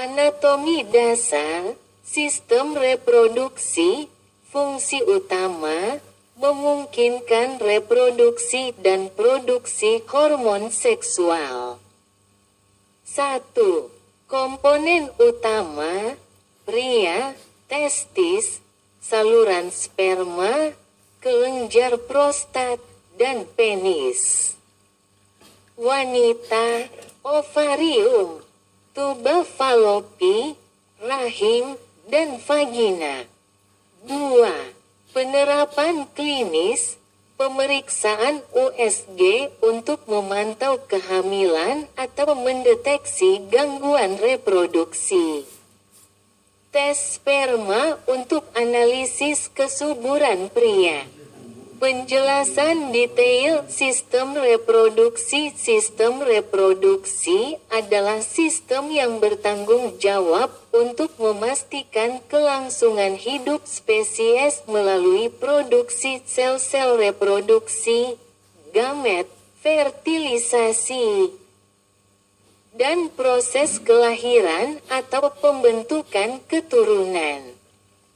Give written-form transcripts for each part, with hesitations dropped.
Anatomi dasar, sistem reproduksi, fungsi utama, memungkinkan reproduksi dan produksi hormon seksual. 1. Komponen utama, pria, testis, saluran sperma, kelenjar prostat, dan penis. Wanita, ovarium, tuba falopi, rahim, dan vagina. 2. Penerapan klinis, pemeriksaan USG untuk memantau kehamilan atau mendeteksi gangguan reproduksi. Tes sperma untuk analisis kesuburan pria. Penjelasan detail sistem reproduksi. Sistem reproduksi adalah sistem yang bertanggung jawab untuk memastikan kelangsungan hidup spesies melalui produksi sel-sel reproduksi, gamet, fertilisasi, dan proses kelahiran atau pembentukan keturunan.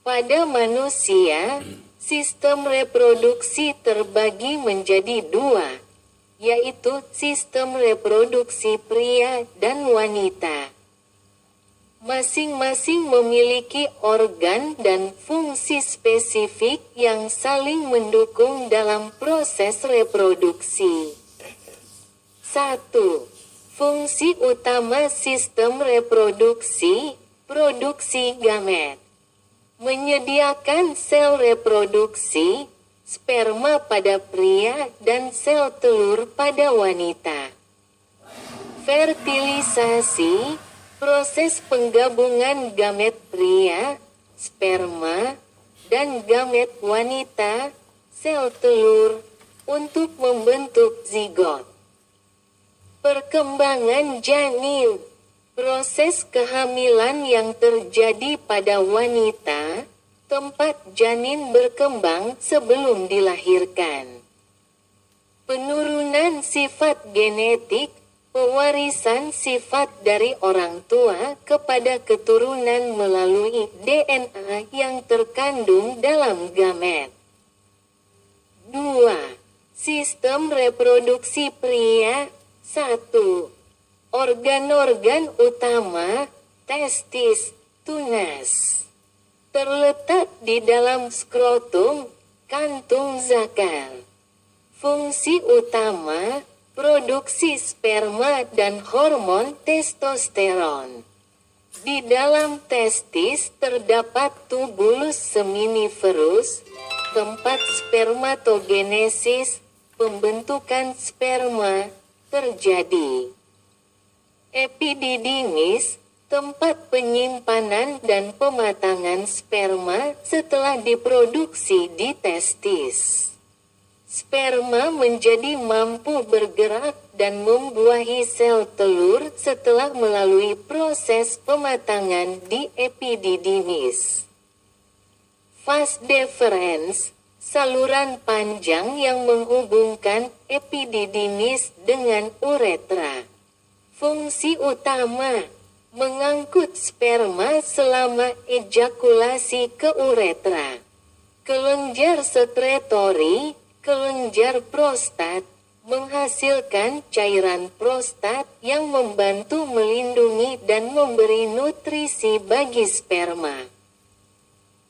Pada manusia, sistem reproduksi terbagi menjadi dua, yaitu sistem reproduksi pria dan wanita. Masing-masing memiliki organ dan fungsi spesifik yang saling mendukung dalam proses reproduksi. 1. Fungsi utama sistem reproduksi, produksi gamet. Menyediakan sel reproduksi, sperma pada pria dan sel telur pada wanita. Fertilisasi, proses penggabungan gamet pria, sperma, dan gamet wanita, sel telur, untuk membentuk zigot. Perkembangan janin, proses kehamilan yang terjadi pada wanita, tempat janin berkembang sebelum dilahirkan. Penurunan sifat genetik, pewarisan sifat dari orang tua kepada keturunan melalui DNA yang terkandung dalam gamet. 2. Sistem reproduksi pria. 1. Organ-organ utama, testis, tunas. Terletak di dalam skrotum, kantung zakar. Fungsi utama, produksi sperma dan hormon testosteron. Di dalam testis terdapat tubulus seminiferus, tempat spermatogenesis, pembentukan sperma, terjadi. Epididymis, tempat penyimpanan dan pematangan sperma setelah diproduksi di testis. Sperma menjadi mampu bergerak dan membuahi sel telur setelah melalui proses pematangan di epididymis. Vas deferens, saluran panjang yang menghubungkan epididymis dengan uretra. Fungsi utama, mengangkut sperma selama ejakulasi ke uretra. Kelenjar sekretori, kelenjar prostat, menghasilkan cairan prostat yang membantu melindungi dan memberi nutrisi bagi sperma.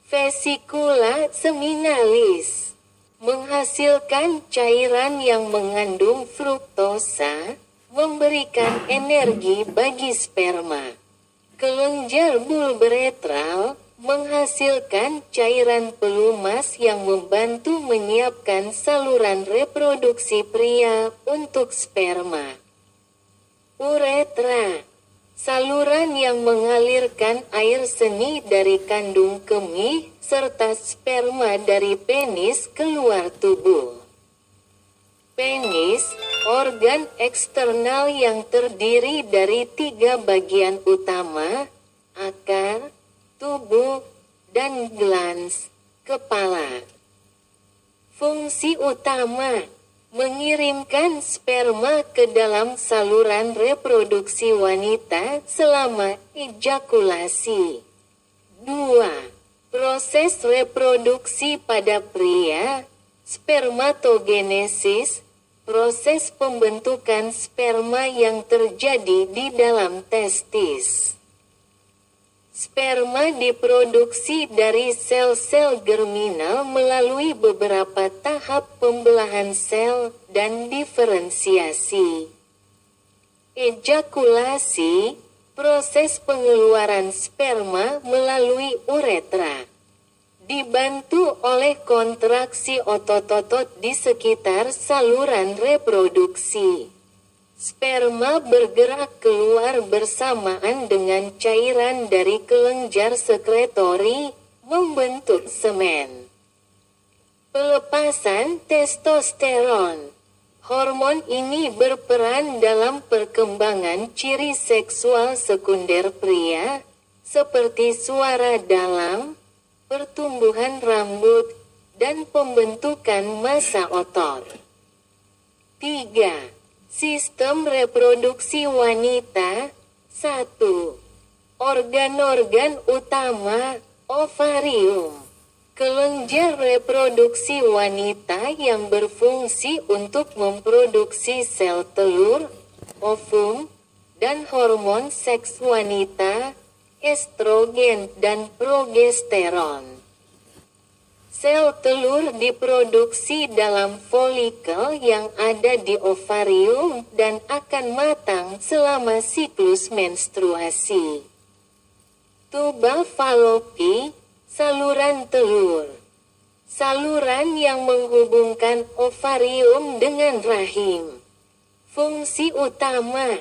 Vesikula seminalis, menghasilkan cairan yang mengandung fruktosa, memberikan energi bagi sperma. Kelenjar bulboretral menghasilkan cairan pelumas yang membantu menyiapkan saluran reproduksi pria untuk sperma. Uretra, saluran yang mengalirkan air seni dari kandung kemih serta sperma dari penis keluar tubuh. Penis, organ eksternal yang terdiri dari 3 bagian utama, akar, tubuh, dan glans, kepala. Fungsi utama, mengirimkan sperma ke dalam saluran reproduksi wanita selama ejakulasi. 2. Proses reproduksi pada pria, spermatogenesis, proses pembentukan sperma yang terjadi di dalam testis. Sperma diproduksi dari sel-sel germinal melalui beberapa tahap pembelahan sel dan diferensiasi. Ejakulasi, proses pengeluaran sperma melalui uretra. Dibantu oleh kontraksi otot-otot di sekitar saluran reproduksi. Sperma bergerak keluar bersamaan dengan cairan dari kelenjar sekretori, membentuk semen. Pelepasan testosteron. Hormon ini berperan dalam perkembangan ciri seksual sekunder pria, seperti suara dalam, pertumbuhan rambut, dan pembentukan massa otot. 3. Sistem reproduksi wanita. 1. Organ-organ utama, ovarium. Kelenjar reproduksi wanita yang berfungsi untuk memproduksi sel telur, ovum, dan hormon seks wanita, estrogen dan progesteron. Sel telur diproduksi dalam folikel yang ada di ovarium dan akan matang selama siklus menstruasi. Tuba Fallopi, saluran telur. Saluran yang menghubungkan ovarium dengan rahim. Fungsi utama,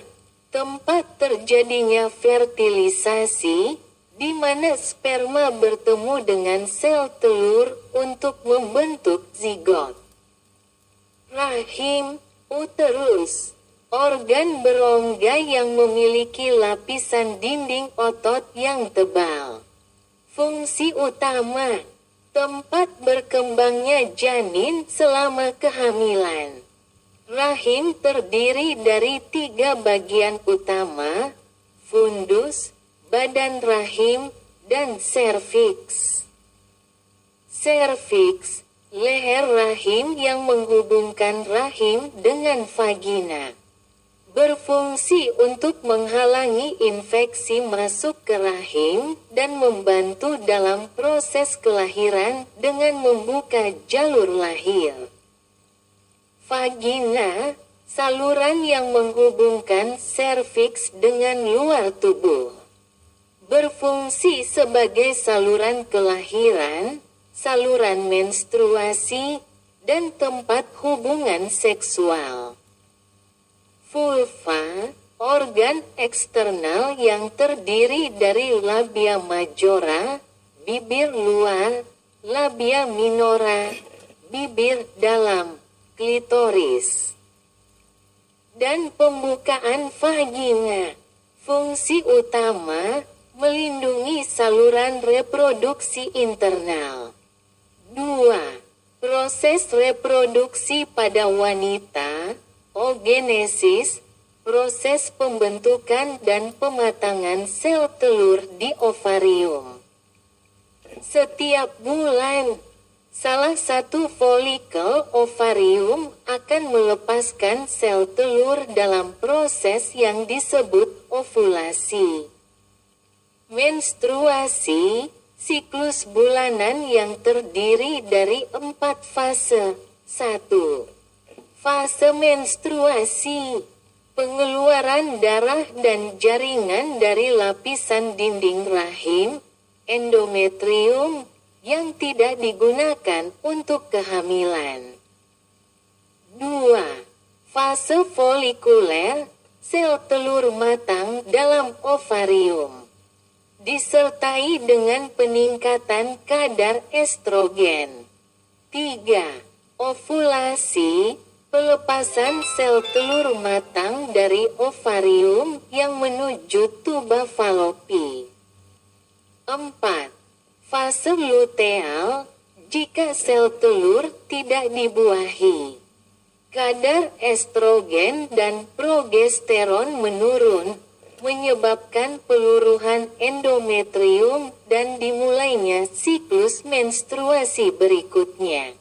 tempat terjadinya fertilisasi, di mana sperma bertemu dengan sel telur untuk membentuk zigot. Rahim, uterus, organ berongga yang memiliki lapisan dinding otot yang tebal. Fungsi utama, tempat berkembangnya janin selama kehamilan. Rahim terdiri dari 3 bagian utama, fundus, badan rahim, dan serviks. Serviks, leher rahim yang menghubungkan rahim dengan vagina. Berfungsi untuk menghalangi infeksi masuk ke rahim dan membantu dalam proses kelahiran dengan membuka jalur lahir. Vagina, saluran yang menghubungkan serviks dengan luar tubuh. Berfungsi sebagai saluran kelahiran, saluran menstruasi, dan tempat hubungan seksual. Vulva, organ eksternal yang terdiri dari labia majora, bibir luar, labia minora, bibir dalam, klitoris. Dan pembukaan vagina. Fungsi utama, melindungi saluran reproduksi internal. 2. Proses reproduksi pada wanita, oogenesis, proses pembentukan dan pematangan sel telur di ovarium. Setiap bulan, salah satu folikel ovarium akan melepaskan sel telur dalam proses yang disebut ovulasi. Menstruasi, siklus bulanan yang terdiri dari 4 fase. 1. Fase menstruasi, pengeluaran darah dan jaringan dari lapisan dinding rahim, endometrium, yang tidak digunakan untuk kehamilan. 2. Fase folikuler, sel telur matang dalam ovarium. Disertai dengan peningkatan kadar estrogen. 3. Ovulasi, pelepasan sel telur matang dari ovarium yang menuju tuba Fallopi. 4. Fase luteal, jika sel telur tidak dibuahi. Kadar estrogen dan progesteron menurun, menyebabkan peluruhan endometrium dan dimulainya siklus menstruasi berikutnya.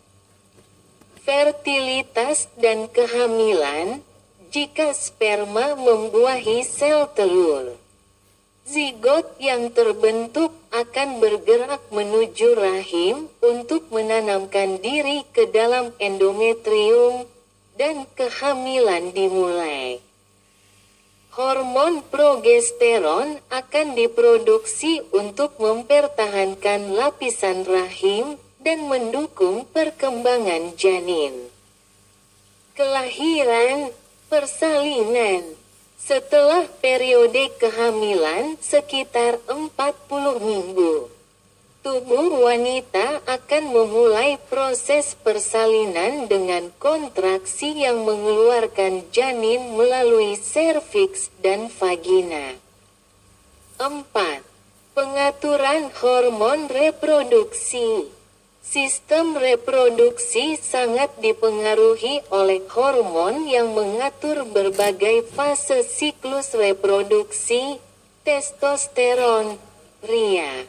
Fertilitas dan kehamilan, jika sperma membuahi sel telur. Zigot yang terbentuk akan bergerak menuju rahim untuk menanamkan diri ke dalam endometrium, dan kehamilan dimulai. Hormon progesteron akan diproduksi untuk mempertahankan lapisan rahim dan mendukung perkembangan janin. Kelahiran, persalinan. Setelah periode kehamilan sekitar 40 minggu, tubuh wanita akan memulai proses persalinan dengan kontraksi yang mengeluarkan janin melalui serviks dan vagina. 4. Pengaturan hormon reproduksi. Sistem reproduksi sangat dipengaruhi oleh hormon yang mengatur berbagai fase siklus reproduksi, testosteron, pria.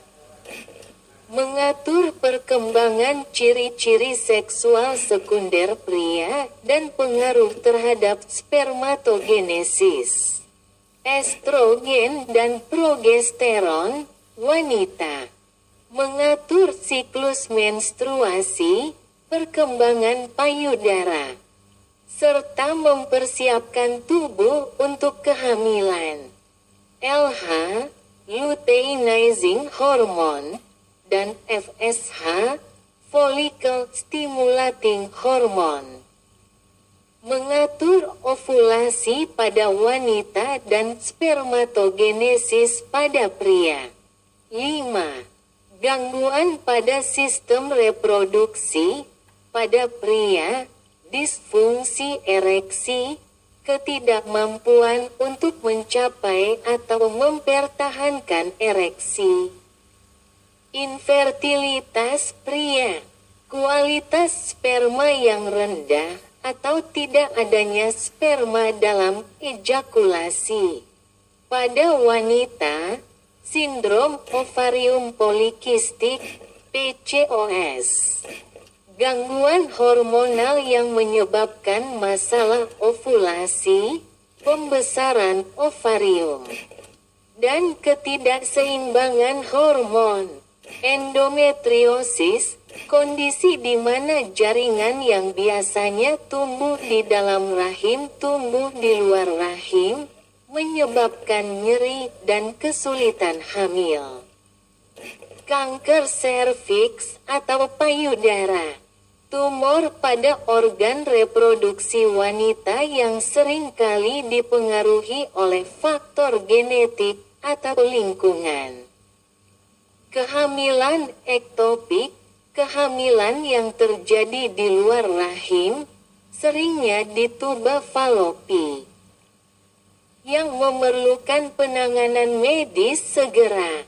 Mengatur perkembangan ciri-ciri seksual sekunder pria dan pengaruh terhadap spermatogenesis. Estrogen dan progesteron, wanita. Mengatur siklus menstruasi, perkembangan payudara, serta mempersiapkan tubuh untuk kehamilan. LH, luteinizing hormone, dan FSH, follicle stimulating hormone. Mengatur ovulasi pada wanita dan spermatogenesis pada pria. 5. Gangguan pada sistem reproduksi, pada pria, disfungsi ereksi, ketidakmampuan untuk mencapai atau mempertahankan ereksi. Infertilitas pria, kualitas sperma yang rendah, atau tidak adanya sperma dalam ejakulasi. Pada wanita, sindrom ovarium polikistik, PCOS. Gangguan hormonal yang menyebabkan masalah ovulasi, pembesaran ovarium, dan ketidakseimbangan hormon. Endometriosis, kondisi di mana jaringan yang biasanya tumbuh di dalam rahim tumbuh di luar rahim, menyebabkan nyeri dan kesulitan hamil. Kanker serviks atau payudara. Tumor pada organ reproduksi wanita yang seringkali dipengaruhi oleh faktor genetik atau lingkungan. Kehamilan ektopik, kehamilan yang terjadi di luar rahim, seringnya di tuba falopi, yang memerlukan penanganan medis segera.